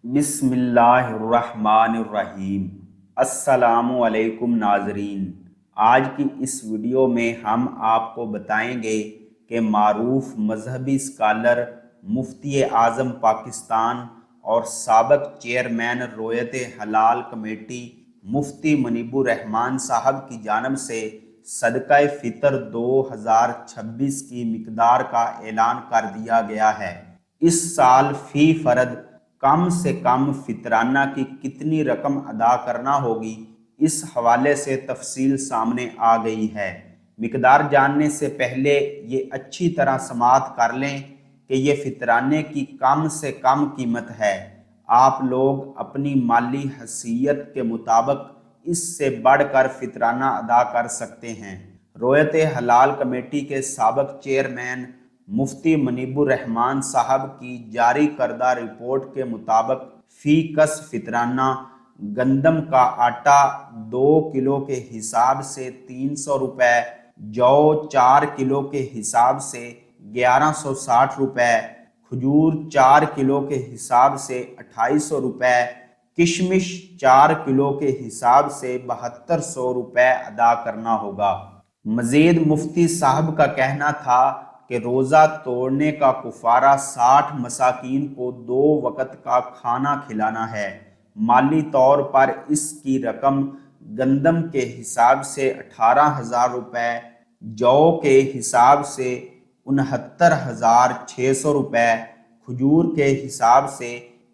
بسم اللہ الرحمن الرحیم۔ السلام علیکم ناظرین، آج کی اس ویڈیو میں ہم آپ کو بتائیں گے کہ معروف مذہبی اسکالر مفتی اعظم پاکستان اور سابق چیئرمین رویت حلال کمیٹی مفتی منیب الرحمان صاحب کی جانب سے صدقہ فطر 2026 کی مقدار کا اعلان کر دیا گیا ہے۔ اس سال فی فرد کم سے کم فطرانہ کی کتنی رقم ادا کرنا ہوگی، اس حوالے سے تفصیل سامنے آ گئی ہے۔ مقدار جاننے سے پہلے یہ اچھی طرح سماعت کر لیں کہ یہ فطرانے کی کم سے کم قیمت ہے۔ آپ لوگ اپنی مالی حیثیت کے مطابق اس سے بڑھ کر فطرانہ ادا کر سکتے ہیں۔ رویت حلال کمیٹی کے سابق چیئرمین مفتی منیب الرحمان صاحب کی جاری کردہ رپورٹ کے مطابق فی کس فطرانہ گندم کا آٹا 2 کلو کے حساب سے 300 روپے، جو 4 کلو کے حساب سے 1160 روپے، کھجور 4 کلو کے حساب سے 2800 روپے، کشمش 4 کلو کے حساب سے 7200 روپے ادا کرنا ہوگا۔ مزید مفتی صاحب کا کہنا تھا کہ روزہ توڑنے کا کفارہ 60 مساکین کو 2 وقت کا کھانا کھلانا ہے۔ مالی طور پر اس کی رقم گندم کے حساب سے 18,000 روپے، جو کے حساب سے 69,600 روپے، کھجور کے حساب سے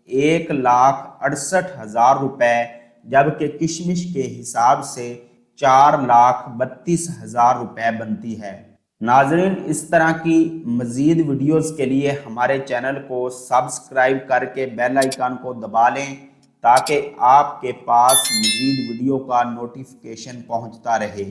1,68,000 روپے، جبکہ کشمش کے حساب سے 4,32,000 روپے بنتی ہے۔ ناظرین، اس طرح کی مزید ویڈیوز کے لیے ہمارے چینل کو سبسکرائب کر کے بیل آئیکن کو دبا لیں تاکہ آپ کے پاس مزید ویڈیو کا نوٹیفیکیشن پہنچتا رہے۔